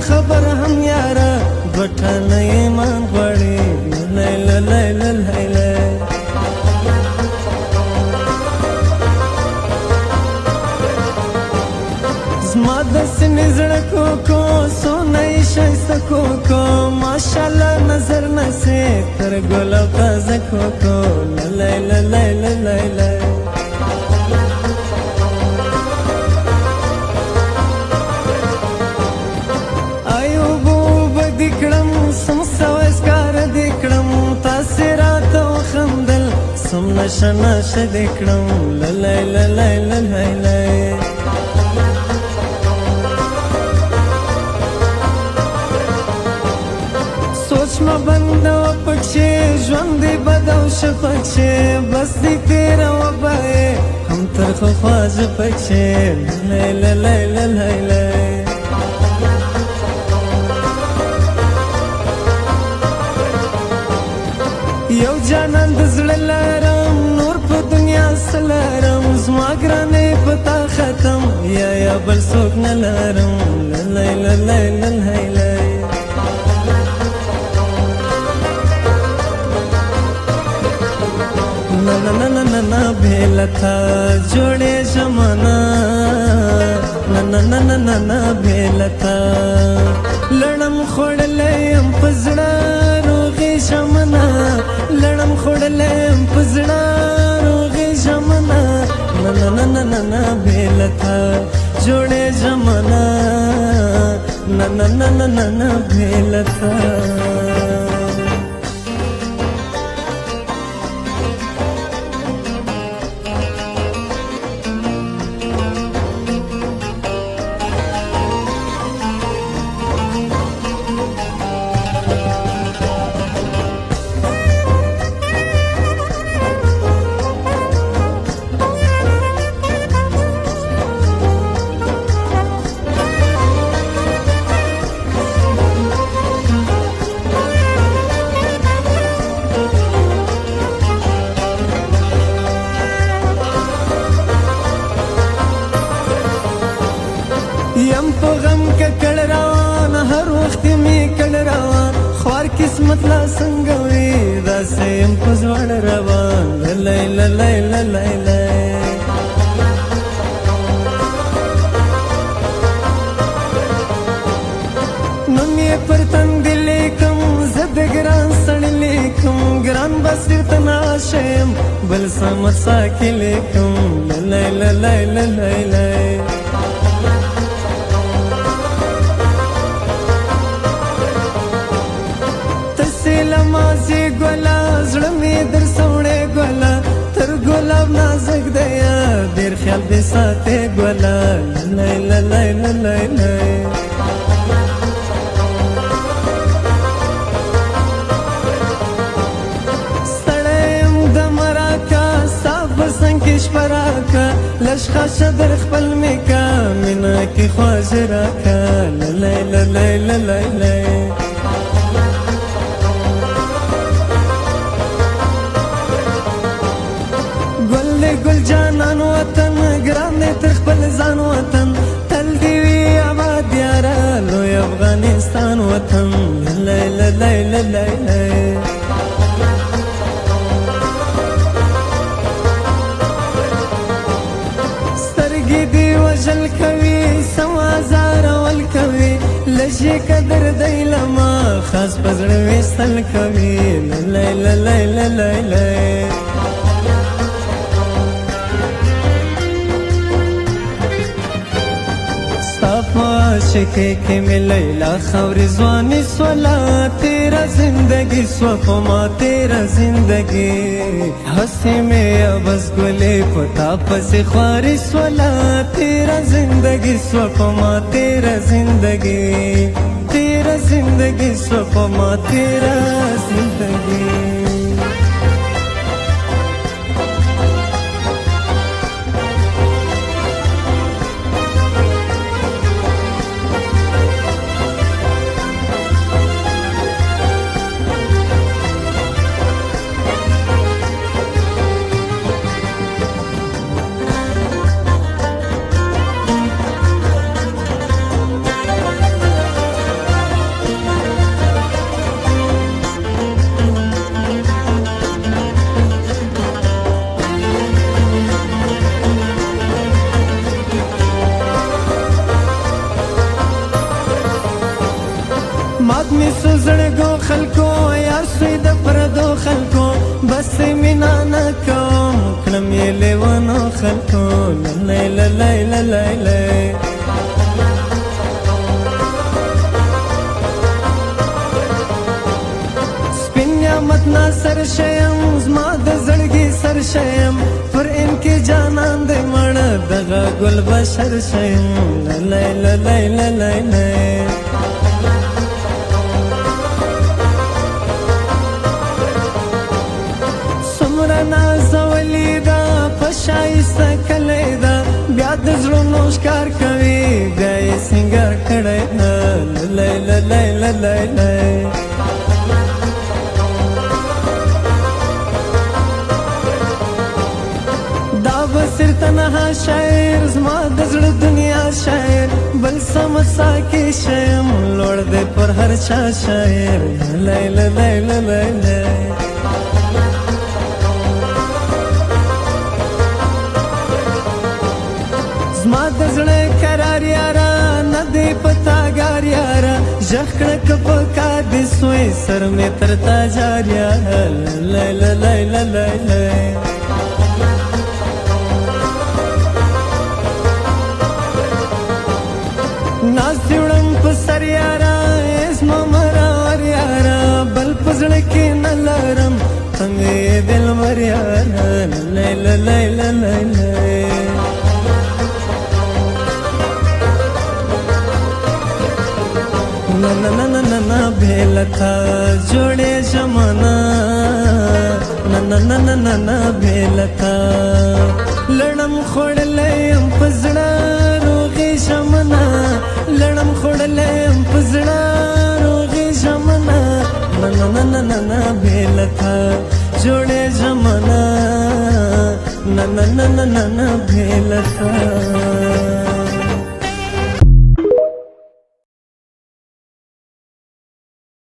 خبر هم یاره دوټانه ایمان غواړي لیلا لیلا لیلا زما د سینې زړه کوکو سونه یې ښایسته کوکو ماشاءالله نظر نسې تر ګل او تازه کوکو لیلا لیلا لیلا سم نشه نشه دې کړم لیلا لیلا لیلا سوچ ما بند و پکښې ژوند دې بد او ښه پکښې بس دې تېره وبایې هم ترخه خواږه پکښې لیلا لیلا لیلا یو جانان د زړه لرم نور په دنیا څه لرم زما ګرانې په تا ختم یا بل څوک نه لرم لیلا لیلا لیلا نه نه نه نه نه بېله تا جوړې ژمنه نه نه نه نه نه نه بېله تا لړم خوړلی یم په زړه روغې ژمنه لړم خوړلی یم په زړه روغې ژمنه نه نه نه نه نه نه بېله تا جوړې ژمنه نه نه نه نه نه نه بېله تا یم په غم ککړ روان هر وخت می کړ روان خوار قسمت لا څنګه وي داسې یم په ځوړ روان لیلا لیلا لیلا نوم یې پر تندي لیکم زه د ګران سړي لیکم ګران به صرف ناشه یم بل سمت ساکي لیکم لیلا لیلا لیلا مازی ګولا زړه مې در سوړې ګولا تر ګلاب نازک دی ډېر خیال دې ساتې ګولا لیلا لیلا لیلا ستړی یم د مراکه ستا په څنګ کې شپه راکه لشخاشه در خپل مې که مینه کې خواږه راکه لیلا لیلا لیلا ګل جانان وطن ګران دی تر خپل ځان وطن تل دې وي آباد یاره لوی افغانستان وطن لیلا لیلا لیلا سترګې دې وژل کوي سم ازار ول کوي لږې قدر دی لما خاص په زړه ویستل کوي لیلا لیلا لیلا عاشقی کی میں لیلا خور زوانی سولا تیرا زندگی سوپما تیرا زندگی ہنسی میں عبس گلے پتا پس خواری سولا تیرا زندگی سوپما تیرا زندگی تیرا زندگی سوپما تیرا زندگی لګو خلکو یار سوی د پردو خلکو بس مینا نه کوم کړم یې لیونو خلکو للی للی للی للی سپین نعمت نا سر شیم زما د زړګي سر شیم پر ان کې جانان دی مړ دغه ګل بشر شیم للی للی للی للی نازولی دا پشایسته کلی دا بیا د زړونو ښکار کوي بیا یې سینګار کړی دا للی للی للی للی دا به صرف تنها شاعر زما د زړه دنیا شاعر بل سمسا کې شیم لوړ دی پر هر چا شاعر للی للی للی للی زما د زړه قرار یاره نه دی پتا ګار یاره ژغ کړه که په کار دې سوی سر مې تر تا جار یاره للی للی للی للی ناز دې وړم په سر یاره زما مراور یاره بل په زړه کې نه لرم څنګه یې دلبر یاره للی للی للی للی na na na na na na bhelata jode jamana na na na na na na bhelata ladam khodle am pazda rogi jamana ladam khodle am pazda rogi jamana na na na na na na bhelata jode jamana na na na na na na bhelata